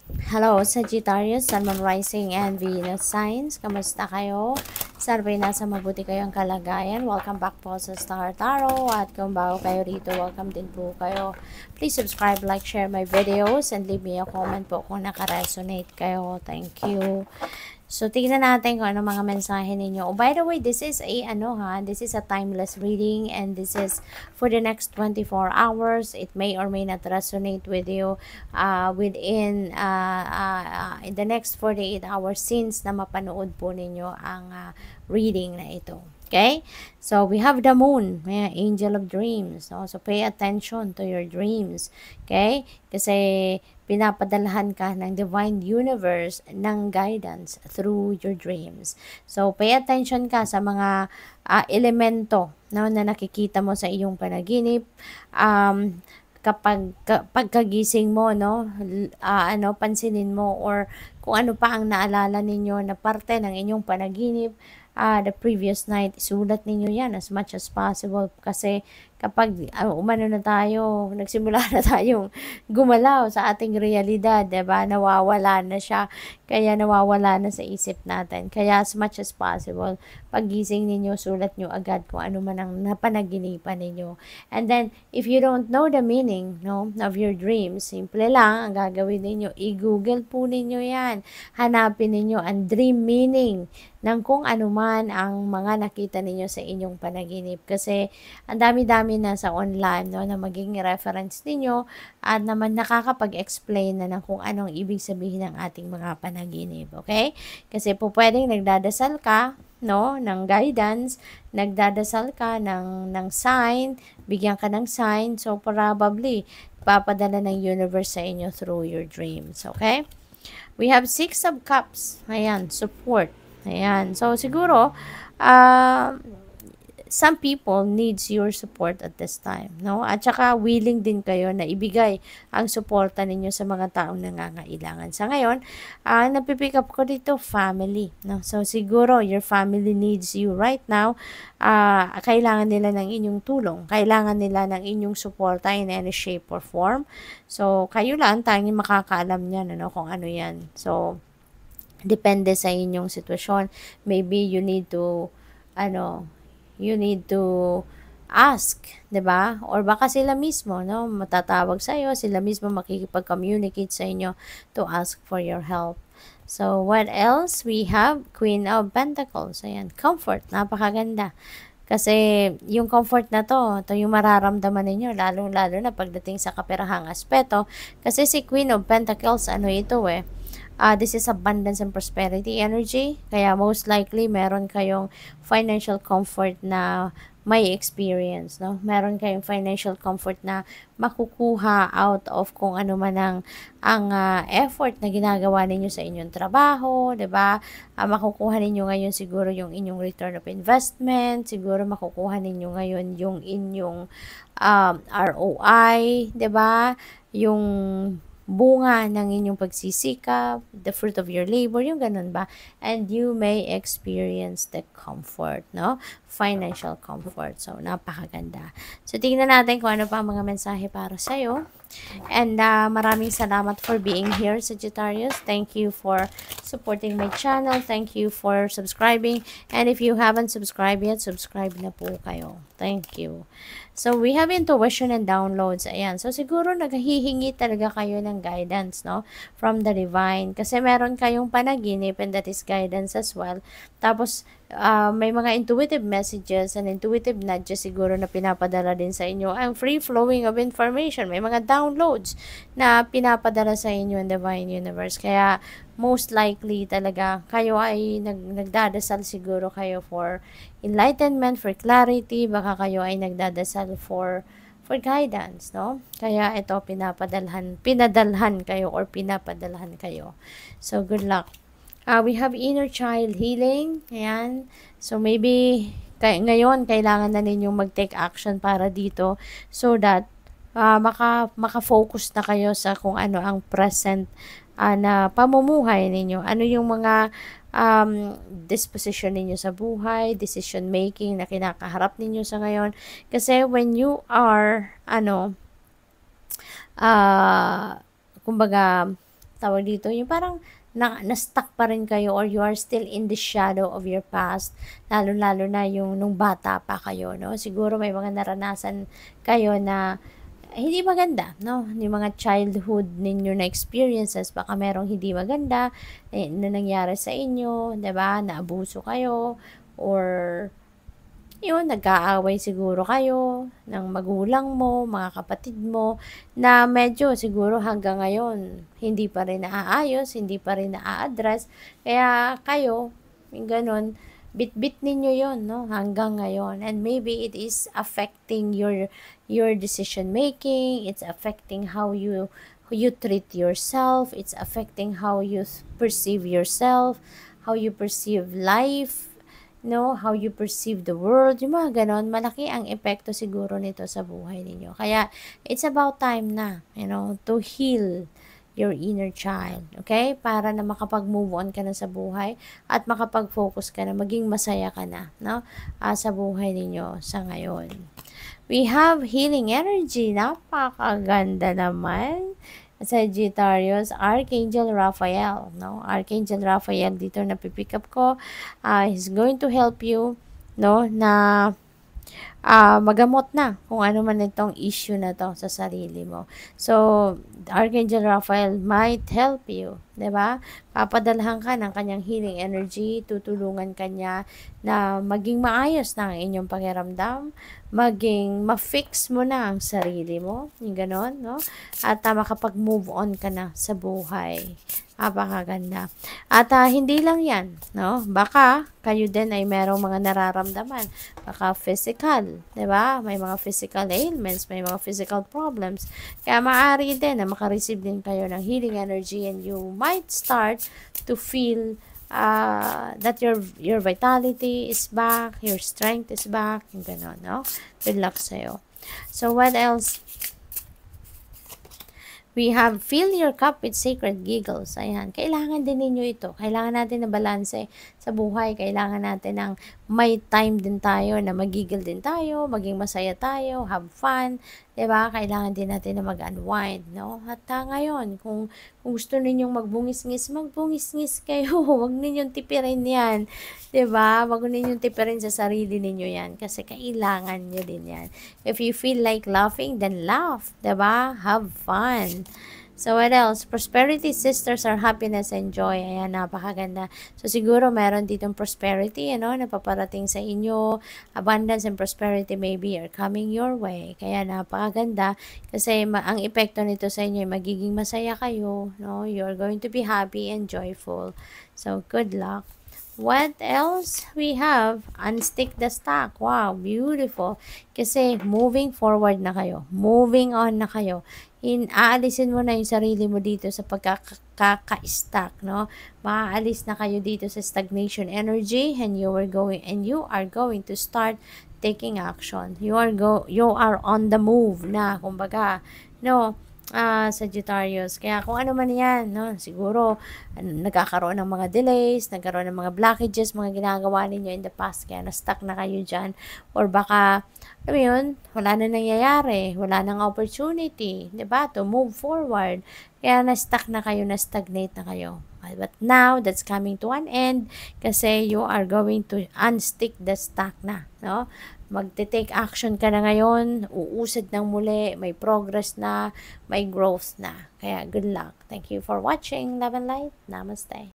Hello, Sagittarius, Sun, Moon, Rising, and Venus signs. Kamusta kayo? Sana nasa mabuti kayong kalagayan. Welcome back po sa Star Tarot. At kung bago kayo rito, welcome din po kayo. Please subscribe, like, share my videos, and leave me a comment po kung naka-resonate kayo. Thank you. So, tignan natin kung ano mga mensahe ninyo. Oh, by the way, this is a, this is a timeless reading and this is for the next 24 hours. It may or may not resonate with you in the next 48 hours since na mapanood po ninyo ang reading na ito. Okay? So, we have the moon, angel of dreams. No? So, pay attention to your dreams. Okay? Kasi, pinapadalahan ka ng divine universe ng guidance through your dreams. So, pay attention ka sa mga elemento no, na nakikita mo sa iyong panaginip. Kapag pagkagising mo, no, pansinin mo or kung ano pa ang naalala ninyo na parte ng inyong panaginip, the previous night, isulat ninyo yan as much as possible kasi kapag umano na tayo, nagsimula na tayong gumalaw sa ating realidad, 'di ba? Nawawala na siya. Kaya nawawala na sa isip natin. Kaya as much as possible, paggising ninyo, sulat nyo agad kung ano man ang napanaginipan ninyo. And then, if you don't know the meaning, no, of your dreams, simple lang ang gagawin ninyo, i-google po ninyo 'yan. Hanapin ninyo ang dream meaning ng kung ano man ang mga nakita ninyo sa inyong panaginip. Kasi, ang dami-dami na sa online, no, na maging reference ninyo at naman nakakapag-explain na ng kung anong ibig sabihin ng ating mga panaginip. Okay? Kasi po pwedeng nagdadasal ka, no, ng guidance, nagdadasal ka ng sign, bigyan ka ng sign, so probably, papadala ng universe sa inyo through your dreams. Okay? We have 6 of Cups. Ayan, support. Ayan. So, siguro, some people needs your support at this time, no? At saka, willing din kayo na ibigay ang suporta ninyo sa mga taong nangangailangan. Sa ngayon, napipick up ko dito, family, no? So, siguro, your family needs you right now. Kailangan nila ng inyong tulong. Kailangan nila ng inyong suporta in any shape or form. So, kayo lang, tanging makakaalam niyan, ano, kung ano yan. So, depende sa inyong sitwasyon. Maybe you need to ask, 'di ba? Or baka sila mismo, no, matatawag sa iyo, sila mismo makikipag-communicate sa inyo to ask for your help. So, what else? We have Queen of Pentacles. Ayan, comfort, napakaganda. Kasi yung comfort na ito yung mararamdaman ninyo, lalo-lalo na pagdating sa kaperahang aspeto. Kasi si Queen of Pentacles, ano ito this is abundance and prosperity energy. Kaya most likely, meron kayong financial comfort na may experience, no? Meron kayong financial comfort na makukuha out of kung ano man ang effort na ginagawa ninyo sa inyong trabaho, 'di ba? Makukuha ninyo ngayon siguro yung inyong return of investment, siguro makukuha ninyo ngayon yung inyong ROI, 'di ba? Yung bunga ng inyong pagsisikap, the fruit of your labor, yung ganun ba? And you may experience the comfort, no? Financial comfort. So, napakaganda. So, tingnan natin kung ano pa ang mga mensahe para sa'yo. And maraming salamat for being here, Sagittarius. Thank you for supporting my channel. Thank you for subscribing. And if you haven't subscribed yet, subscribe na po kayo. Thank you. So, we have intuition and downloads. Ayan. So, siguro naghihingi talaga kayo ng guidance, no? From the divine. Kasi meron kayong panaginip and that is guidance as well. Tapos, may mga intuitive messages and intuitive nudges siguro na pinapadala din sa inyo. Ang free flowing of information. May mga downloads na pinapadala sa inyo ng divine universe. Kaya, most likely talaga kayo ay nagdadasal siguro kayo for enlightenment, for clarity, baka kayo ay nagdadasal for guidance, no? Kaya ito pinadalhan kayo or pinapadalhan kayo. So good luck. We have inner child healing. Ayan. So maybe ngayon kailangan na ninyong mag-take action para dito so that maka-focus na kayo sa kung ano ang present na pamumuhay ninyo. Ano yung mga disposition ninyo sa buhay, decision making na kinakaharap ninyo sa ngayon. Kasi when you are, kumbaga, tawag dito, yung parang na-stuck pa rin kayo or you are still in the shadow of your past, lalo-lalo na yung nung bata pa kayo, no? Siguro may mga naranasan kayo na hindi maganda, no? Yung mga childhood ninyo na experiences, baka merong hindi maganda na nangyari sa inyo, 'di ba? Naabuso kayo or yun, nag-aaway siguro kayo ng magulang mo, mga kapatid mo, na medyo siguro hanggang ngayon hindi pa rin naaayos, hindi pa rin naa-address. Kaya kayo, yung ganun, bit-bit ninyo yon, no, hanggang ngayon. And maybe it is affecting your decision making, it's affecting how you treat yourself, it's affecting how you perceive yourself, how you perceive life, no, how you perceive the world, yung mga ganon, malaki ang epekto siguro nito sa buhay ninyo. Kaya, it's about time na, to heal your inner child, okay? Para na makapag-move on ka na sa buhay at makapag-focus ka na, maging masaya ka na, no? Sa buhay ninyo sa ngayon. We have healing energy, napakaganda naman. Sagittarius, Archangel Raphael, no? Archangel Raphael dito na pipick up ko. He's going to help you, no, na magamot na kung ano man itong issue na to sa sarili mo. So, Archangel Raphael might help you, 'di ba? Papadalhan ka ng kanyang healing energy, tutulungan kanya na maging maayos na ang inyong pakiramdam, maging ma-fix mo na ang sarili mo, yung ganon, no? At makapag-move on ka na sa buhay. Napakaganda. At hindi lang yan, no? Baka kayo din ay merong mga nararamdaman. Baka physical, 'di ba? May mga physical ailments, may mga physical problems. Kaya maaari din na makareceive din kayo ng healing energy and you might start to feel that your vitality is back, your strength is back, yung gano'n, no? Good luck sa'yo. So, what else? We have fill your cup with sacred giggles. Ayan. Kailangan din ninyo ito. Kailangan natin na balanse sa buhay. Kailangan natin ng may time din tayo na magigil din tayo, maging masaya tayo, have fun. Diba? Kailangan din natin na mag-unwind, no? At ngayon, kung gusto ninyong magbungis-ngis kayo. Huwag ninyong tipirin yan. Diba? Huwag ninyong tipirin sa sarili ninyo yan. Kasi kailangan nyo din yan. If you feel like laughing, then laugh. Diba? Have fun. So, what else? Prosperity, sisters, are happiness and joy. Ayan, napakaganda. So, siguro meron ditong prosperity, na paparating sa inyo. Abundance and prosperity maybe are coming your way. Kaya napakaganda. Kasi ang epekto nito sa inyo, magiging masaya kayo, no? You're going to be happy and joyful. So, good luck. What else? We have unstick the stack. Wow, beautiful. Kasi moving forward na kayo. Moving on na kayo. Aalisin mo na yung sarili mo dito sa pagkaka-stuck, no? Maaalis na kayo dito sa stagnation energy and you are going to start taking action. You are on the move na, kumbaga, no? Sagittarius. Kaya kung ano man yan, no, siguro nagkakaroon ng mga delays, nagkaroon ng mga blockages, mga ginagawa ninyo in the past, kaya na-stuck na kayo dyan. Or baka, alam yun, wala na nangyayari, wala nang opportunity, diba, to move forward. Kaya na-stuck na kayo, na-stagnate na kayo. But now, that's coming to an end kasi you are going to unstick the stack na, no? Magte-take action ka na ngayon, uusad ng muli, may progress na, may growth na. Kaya good luck. Thank you for watching. Love and light. Namaste.